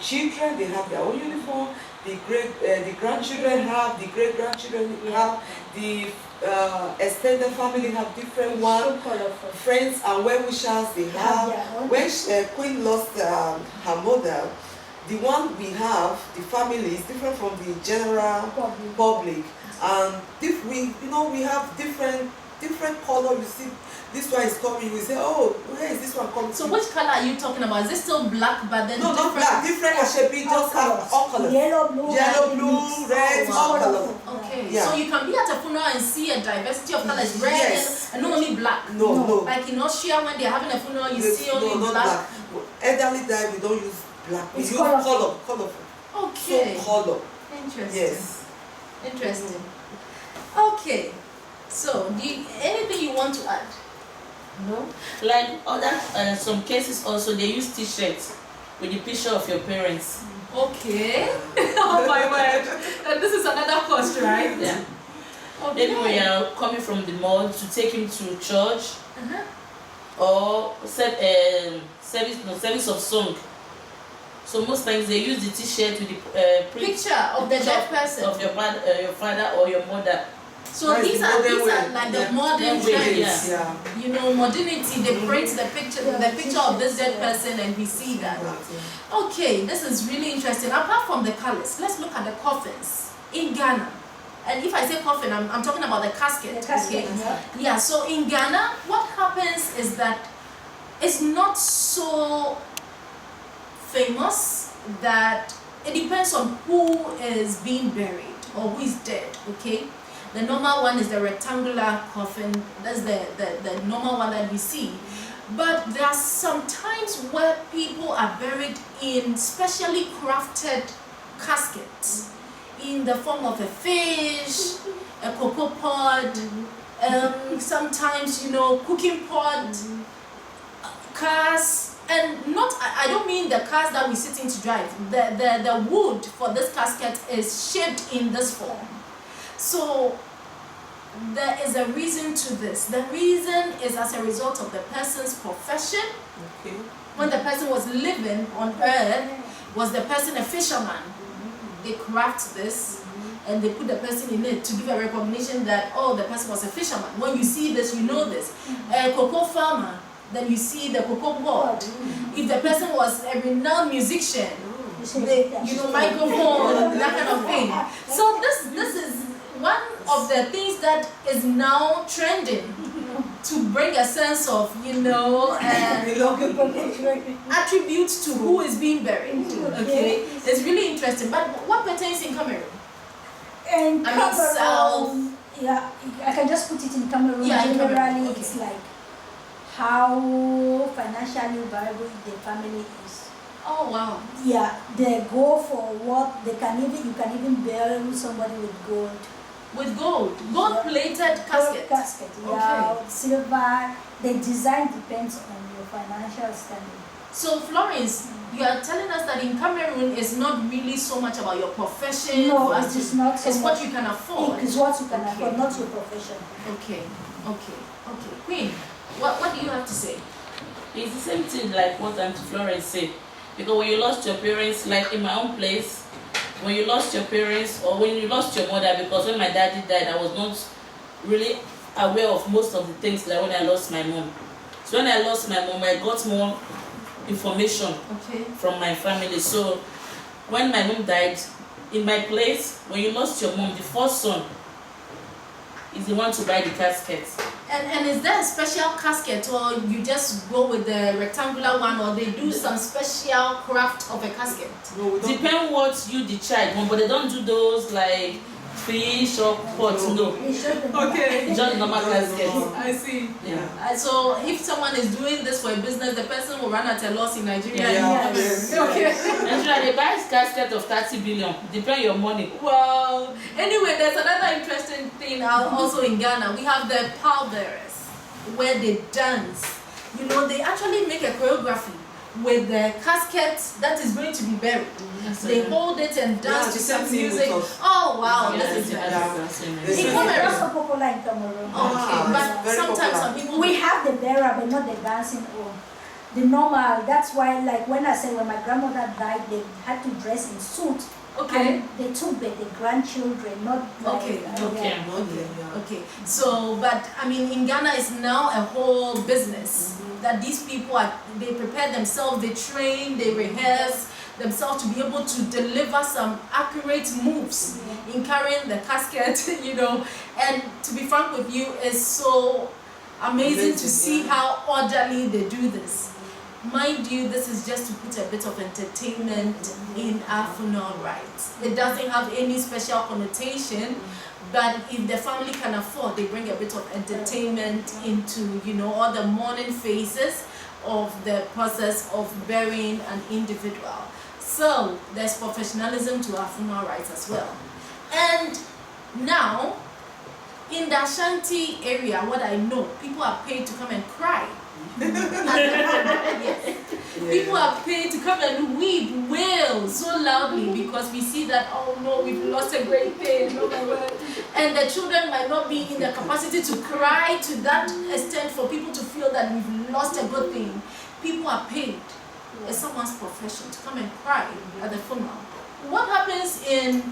[SPEAKER 2] children, they have their own uniform. The grandchildren have, the great grandchildren have, the extended family have different one. Friends and well wishers they have. When Queen lost her mother, the one we have, the family, is different from the general public. And if we have different color. You see, this one is coming. We say, oh, where is this one coming?
[SPEAKER 1] So which color are you talking about? Is it still black, but then
[SPEAKER 2] no, not black. Different ashebi, just have all colors.
[SPEAKER 4] Yellow, blue,
[SPEAKER 2] red, all colors.
[SPEAKER 1] Okay.
[SPEAKER 2] Yeah.
[SPEAKER 1] So you can be at a funeral and see a diversity of colors, red and not only black.
[SPEAKER 2] No.
[SPEAKER 1] Like in Austria, when they're having a funeral, you see only
[SPEAKER 2] not
[SPEAKER 1] black.
[SPEAKER 2] Elderly die, we don't use black. We use colorful.
[SPEAKER 1] Okay.
[SPEAKER 2] So color.
[SPEAKER 1] Interesting.
[SPEAKER 2] Yes.
[SPEAKER 1] Interesting. Okay. So, anything you want to add?
[SPEAKER 3] No. Like other some cases also they use T-shirts with the picture of your parents.
[SPEAKER 1] Okay. Oh my word. And this is another cost, right?
[SPEAKER 3] Yeah.
[SPEAKER 1] Okay.
[SPEAKER 3] Maybe we are coming from the mall to take him to church, or service of song. So most times they use the T-shirt with the
[SPEAKER 1] picture of the dead person
[SPEAKER 3] of your father or your mother.
[SPEAKER 1] So these are like the modern trends.
[SPEAKER 2] Yeah.
[SPEAKER 1] You know, modernity. They print the picture of this dead person, and we see that. Okay, this is really interesting. Apart from the colors, let's look at the coffins in Ghana. And if I say coffin, I'm talking about the casket. Okay. Yeah. So in Ghana, what happens is that it's not so famous that it depends on who is being buried or who is dead. Okay. The normal one is the rectangular coffin. That's the normal one that we see. But there are some times where people are buried in specially crafted caskets in the form of a fish, a cocoa pod, sometimes, cooking pot, cars. And I don't mean the cars that we sit in to drive. The wood for this casket is shaped in this form. So there is a reason to this. The reason is as a result of the person's profession.
[SPEAKER 2] Okay.
[SPEAKER 1] When the person was living on earth, was the person a fisherman? They craft this and they put the person in it to give a recognition that, oh, the person was a fisherman. When you see this, you know this. A cocoa farmer, then you see the cocoa pod. If the person was a renowned musician, microphone, that kind of thing. So this is one of the things that is now trending to bring a sense of, attributes to who is being buried. Okay, it's really interesting. But what pertains in Cameroon?
[SPEAKER 4] In Cameroon,
[SPEAKER 1] South.
[SPEAKER 4] Yeah, I can just put it in Cameroon.
[SPEAKER 1] Yeah, in
[SPEAKER 4] generally,
[SPEAKER 1] Cameroon. Okay.
[SPEAKER 4] it's like how financially viable the family is.
[SPEAKER 1] Oh wow.
[SPEAKER 4] Yeah, they go for what they can even. You can even bury somebody with gold.
[SPEAKER 1] With gold-plated casket.
[SPEAKER 4] Casket, yeah, silver. The design depends on your financial standing.
[SPEAKER 1] So Florence, you are telling us that in Cameroon it's not really so much about your profession.
[SPEAKER 4] No,
[SPEAKER 1] for us
[SPEAKER 4] it is
[SPEAKER 1] to-
[SPEAKER 4] not so
[SPEAKER 1] It's what
[SPEAKER 4] much.
[SPEAKER 1] you can afford.
[SPEAKER 4] It is what you can
[SPEAKER 1] Okay.
[SPEAKER 4] afford, not your profession.
[SPEAKER 1] Okay. Queen, what do you have to say?
[SPEAKER 3] It's the same thing like what Auntie Florence said. Because when you lost your parents, like in my own place, when you lost your parents or when you lost your mother, because when my daddy died, I was not really aware of most of the things like when I lost my mom. So when I lost my mom, I got more information from my family. So when my mom died, in my place, when you lost your mom, the first son is the one to buy the casket.
[SPEAKER 1] And is there a special casket, or you just go with the rectangular one, or they do some special craft of a casket?
[SPEAKER 2] No, we don't.
[SPEAKER 3] Depend what you the child want, but they don't do those like fish or pots. No,
[SPEAKER 4] It's just the
[SPEAKER 1] Okay.
[SPEAKER 3] it's just normal casket.
[SPEAKER 1] I see.
[SPEAKER 3] Yeah.
[SPEAKER 1] So if someone is doing this for a business, the person will run at a loss in Nigeria.
[SPEAKER 2] Yeah,
[SPEAKER 4] Yes.
[SPEAKER 1] Okay.
[SPEAKER 3] Nigeria, they buy casket of 30 billion. Depend your money.
[SPEAKER 1] Well, anyway, there's another interesting thing also in Ghana. We have the pallbearers, where they dance. You know, they actually make a choreography with the casket that is going to be buried. They hold it and dance to some music. Oh wow,
[SPEAKER 3] Yeah,
[SPEAKER 1] this is
[SPEAKER 3] yeah.
[SPEAKER 1] In
[SPEAKER 4] It's
[SPEAKER 1] Cameroon.
[SPEAKER 4] also popular in Cameroon.
[SPEAKER 1] Okay,
[SPEAKER 2] it's
[SPEAKER 1] but
[SPEAKER 2] very
[SPEAKER 1] sometimes
[SPEAKER 2] popular.
[SPEAKER 1] some people
[SPEAKER 4] We have the bearer, but not the dancing or the normal. That's why, like when I said when my grandmother died, they had to dress in suit.
[SPEAKER 1] okay.
[SPEAKER 4] And they took the grandchildren, not like,
[SPEAKER 1] Okay,
[SPEAKER 3] okay.
[SPEAKER 2] Okay, yeah.
[SPEAKER 1] Okay, so but I mean in Ghana it's now a whole business that these people they prepare themselves, they train, they rehearse themselves to be able to deliver some accurate moves in carrying the casket, you know. And to be frank with you, it's so amazing to see how orderly they do this. Mind you, this is just to put a bit of entertainment in our funeral rites. It doesn't have any special connotation, but if the family can afford, they bring a bit of entertainment into, you know, all the mourning phases of the process of burying an individual. So there's professionalism to our funeral rites as well. And now, in the Ashanti area, what I know, people are paid to come and cry. Yes. People are paid to come and weep, wail so loudly because we see that, oh no, we've lost a great thing, oh my word. And the children might not be in the capacity to cry to that extent for people to feel that we've lost a good thing. People are paid. It's someone's profession to come and cry at the funeral. What happens in,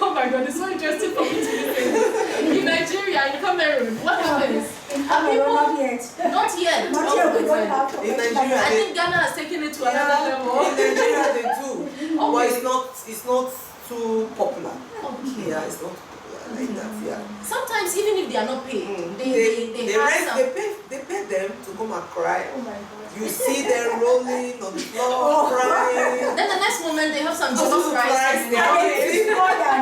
[SPEAKER 1] oh my God, it's so interesting for me to listen. In Nigeria, in Cameroon, what happens?
[SPEAKER 4] In Cameroon, not yet.
[SPEAKER 1] Not yet.
[SPEAKER 4] Not
[SPEAKER 1] Oh
[SPEAKER 4] yet, we
[SPEAKER 1] my
[SPEAKER 4] don't
[SPEAKER 1] God.
[SPEAKER 4] have
[SPEAKER 2] In Nigeria,
[SPEAKER 1] I think Ghana has taken it to another level.
[SPEAKER 2] In Nigeria they do, but
[SPEAKER 1] Okay.
[SPEAKER 2] it's not too popular.
[SPEAKER 1] Okay.
[SPEAKER 2] Yeah, it's not popular like that. Yeah.
[SPEAKER 1] Sometimes even if they are not paid, they
[SPEAKER 2] they
[SPEAKER 1] have
[SPEAKER 2] rent,
[SPEAKER 1] some.
[SPEAKER 2] they pay them to come and cry.
[SPEAKER 4] Oh my God.
[SPEAKER 2] You see them rolling on the floor, crying.
[SPEAKER 1] Then the next moment they have some
[SPEAKER 2] Also
[SPEAKER 1] jollof rice.
[SPEAKER 2] rice,
[SPEAKER 1] and
[SPEAKER 2] yeah.
[SPEAKER 4] It's more than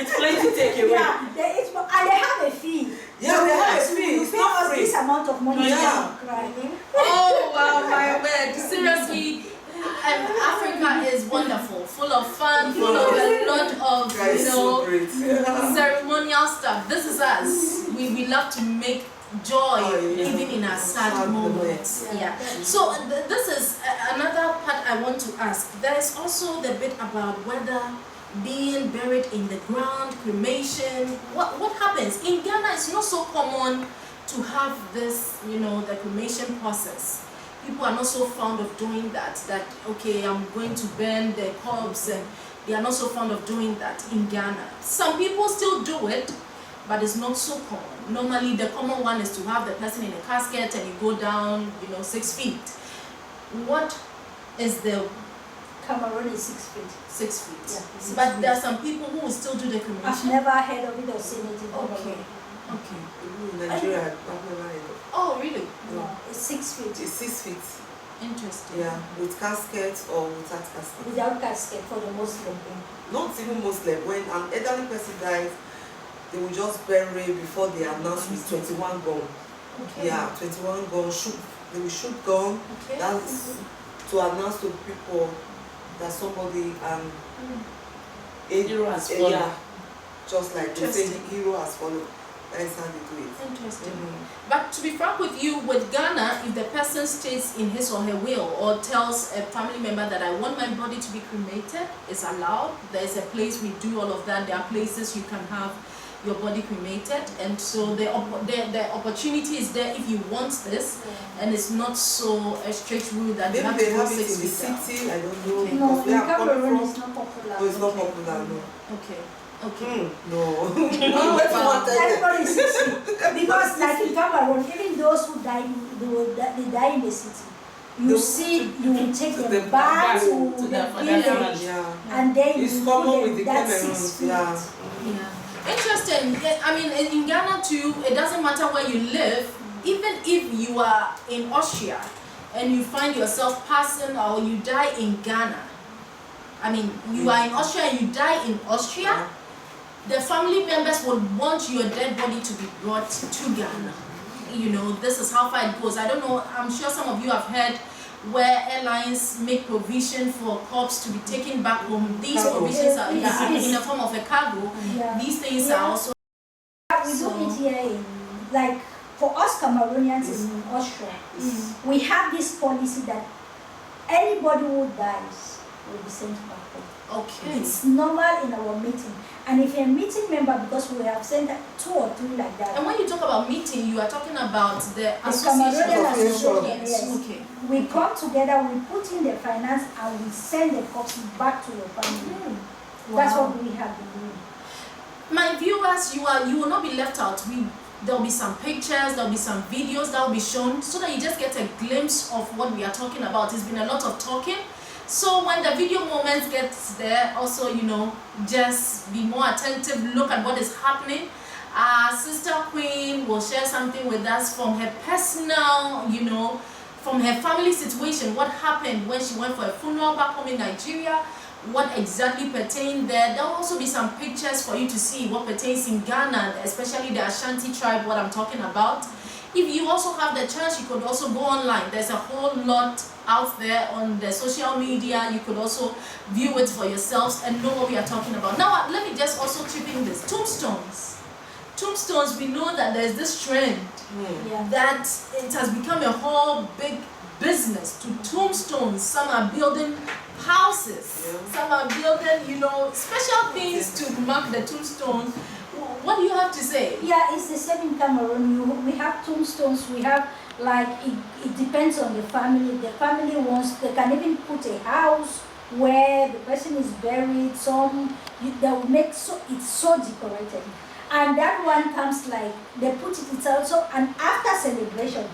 [SPEAKER 3] It's plenty take away.
[SPEAKER 4] yeah, there is more, and they have a fee.
[SPEAKER 2] Yeah, they have a
[SPEAKER 4] So
[SPEAKER 2] fee.
[SPEAKER 4] you
[SPEAKER 2] It's
[SPEAKER 4] pay
[SPEAKER 2] not
[SPEAKER 4] us
[SPEAKER 2] free.
[SPEAKER 4] this amount of money
[SPEAKER 2] Yeah.
[SPEAKER 4] to cry.
[SPEAKER 1] Oh wow, my word! Seriously, Africa is wonderful, full of fun, full of a lot of
[SPEAKER 2] Guys, so great.
[SPEAKER 1] ceremonial stuff. This is us. We love to make joy even in our sad moments. Yeah. So this is another part I want to ask. There is also the bit about whether being buried in the ground, cremation. What happens in Ghana? It's not so common to have this, you know, the cremation process. People are not so fond of doing that. That okay, I'm going to burn the corpse, and they are not so fond of doing that in Ghana. Some people still do it, but it's not so common. Normally, the common one is to have the person in a casket and you go down, you know, 6 feet. What is the
[SPEAKER 4] Cameroon is 6 feet.
[SPEAKER 1] 6 feet?
[SPEAKER 4] Yeah, 6
[SPEAKER 1] But
[SPEAKER 4] feet.
[SPEAKER 1] there are some people who will still do the
[SPEAKER 4] I've
[SPEAKER 1] cremation.
[SPEAKER 4] never heard of it or seen it in
[SPEAKER 1] Okay.
[SPEAKER 4] Cameroon.
[SPEAKER 1] Okay.
[SPEAKER 2] In Nigeria, I've never heard of.
[SPEAKER 1] Oh, really?
[SPEAKER 4] No, it's 6 feet.
[SPEAKER 2] It's 6 feet.
[SPEAKER 1] Interesting.
[SPEAKER 2] Yeah, with casket or without casket.
[SPEAKER 4] Without casket for the Muslim thing.
[SPEAKER 2] Not even Muslim. When an elderly person dies, they will just bury before they announce with 21 gun.
[SPEAKER 1] Okay.
[SPEAKER 2] Yeah, 21 gun. They will shoot gun.
[SPEAKER 1] Okay.
[SPEAKER 2] That's to announce to people that somebody
[SPEAKER 3] Hero has fallen.
[SPEAKER 2] yeah, just like they say
[SPEAKER 1] Interesting.
[SPEAKER 2] the hero has fallen. That is how they do it.
[SPEAKER 1] Interesting. But to be frank with you, with Ghana, if the person states in his or her will or tells a family member that I want my body to be cremated, it's allowed. There's a place we do all of that. There are places you can have your body cremated, and so the opportunity is there if you want this, and it's not so a strict rule that you
[SPEAKER 2] Maybe
[SPEAKER 1] have to
[SPEAKER 2] they
[SPEAKER 1] go
[SPEAKER 2] have it
[SPEAKER 1] 6
[SPEAKER 2] in the
[SPEAKER 1] feet down.
[SPEAKER 2] city. I don't know.
[SPEAKER 1] Okay.
[SPEAKER 4] No,
[SPEAKER 2] Because
[SPEAKER 4] in
[SPEAKER 2] where I'm
[SPEAKER 4] Cameroon
[SPEAKER 2] coming
[SPEAKER 4] it's
[SPEAKER 2] from,
[SPEAKER 4] not popular.
[SPEAKER 2] no, it's not
[SPEAKER 1] Okay.
[SPEAKER 2] popular. No.
[SPEAKER 1] Okay. Okay.
[SPEAKER 2] No.
[SPEAKER 1] Oh,
[SPEAKER 2] Where's
[SPEAKER 1] wow.
[SPEAKER 2] someone tell them?
[SPEAKER 4] Everybody is 6 feet. Because like in Cameroon, even those who die, they die in the city. You sit, you will take them back to the village, and then
[SPEAKER 2] it's
[SPEAKER 4] you
[SPEAKER 2] common
[SPEAKER 4] put
[SPEAKER 2] with the
[SPEAKER 4] them that
[SPEAKER 2] Cameroons,
[SPEAKER 4] 6 feet.
[SPEAKER 1] Yeah. Interesting. I mean, in Ghana too, it doesn't matter where you live. Even if you are in Austria and you find yourself passing or you die in Ghana, I mean, you are in Austria and you die in Austria, the family members would want your dead body to be brought to Ghana. You know, this is how far it goes. I don't know, I'm sure some of you have heard where airlines make provision for corpse to be taken back home. These provisions are in the form of a cargo. These things are also...
[SPEAKER 4] We do it here in, like, for us Cameroonians in Austria, we have this policy that anybody who dies will be sent back home.
[SPEAKER 1] Okay.
[SPEAKER 4] It's normal in our meeting. And if you're a meeting member, because we have sent 2 or 3 like that.
[SPEAKER 1] And when you talk about meeting, you are talking about the
[SPEAKER 4] Cameroonian
[SPEAKER 1] association.
[SPEAKER 4] Yes.
[SPEAKER 1] Okay.
[SPEAKER 4] We come together, we put in the finance, and we send the corpse back to your family. That's what we have been doing.
[SPEAKER 1] My viewers, you will not be left out. There'll be some pictures, there'll be some videos that will be shown, so that you just get a glimpse of what we are talking about. It's been a lot of talking. So when the video moments gets there, also, you know, just be more attentive, look at what is happening. Our sister Queen will share something with us from her personal, you know, from her family situation, what happened when she went for a funeral back home in Nigeria, what exactly pertained there. There will also be some pictures for you to see what pertains in Ghana, especially the Ashanti tribe, what I'm talking about. If you also have the chance, you could also go online. There's a whole lot out there on the social media. You could also view it for yourselves and know what we are talking about. Now, let me just also chip in this. Tombstones. Tombstones, we know that there's this trend that it has become a whole big business to tombstones. Some are building houses. Some are building, you know, special things to mark the tombstone. What do you have to say?
[SPEAKER 4] Yeah, it's the same in Cameroon. We have tombstones. We have, like, it depends on the family. The family wants, they can even put a house where the person is buried. They will make it's so decorated. And that one comes like, they put it's also an after celebration.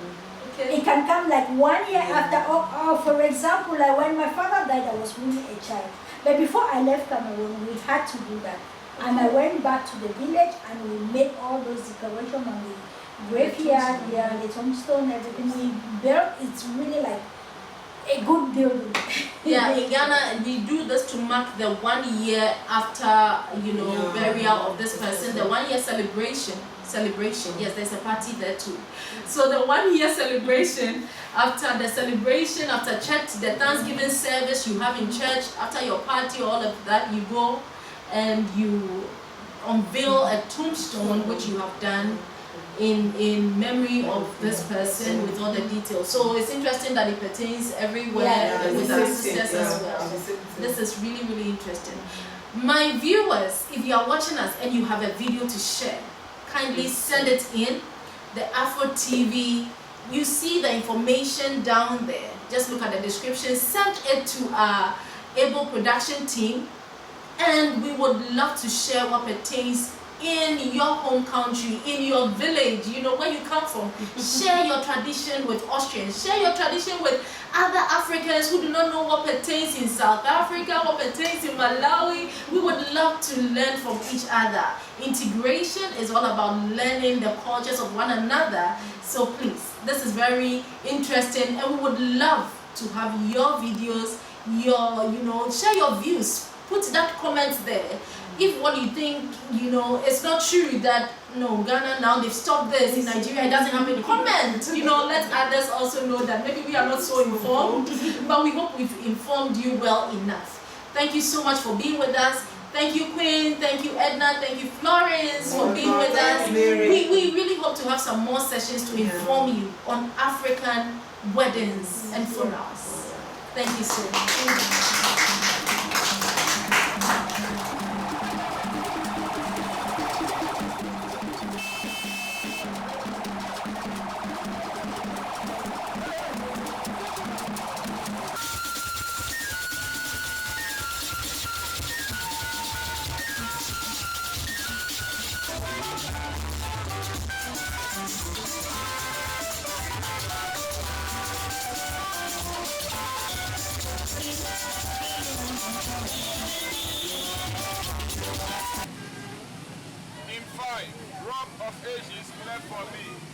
[SPEAKER 4] Okay. It can come like 1 year after, or for example, like when my father died, I was really a child. But before I left Cameroon, we had to do that. And I went back to the village and we made all those decorations on the graveyard, the tombstone, everything. We built, it's really like a good building.
[SPEAKER 1] Yeah, in Ghana, we do this to mark the 1 year after, you know, burial of this person, the 1 year celebration. Yes, there's a party there too. So the 1 year celebration, after church, the Thanksgiving service you have in church, after your party, all of that, you go and you unveil a tombstone which you have done in memory of this person with all the details. So it's interesting that it pertains everywhere with our sisters as well. This is really, really interesting. My viewers, if you are watching us and you have a video to share, kindly send it in. The Afro TV, you see the information down there. Just look at the description, send it to our able production team. And we would love to share what pertains in your home country, in your village, you know, where you come from. Share your tradition with Austrians. Share your tradition with other Africans who do not know what pertains in South Africa, what pertains in Malawi. We would love to learn from each other. Integration is all about learning the cultures of one another. So please, this is very interesting, and we would love to have your videos, share your views. Put that comment there. If what you think, it's not true that, Ghana now they've stopped this, in Nigeria it doesn't happen, comment. Let others also know that maybe we are not so informed, but we hope we've informed you well enough. Thank you so much for being with us. Thank you, Queen. Thank you, Edna. Thank you, Florence, for being with us. We really hope to have some more sessions to inform you on African weddings and funerals. Thank you so much.
[SPEAKER 5] ages clear for me.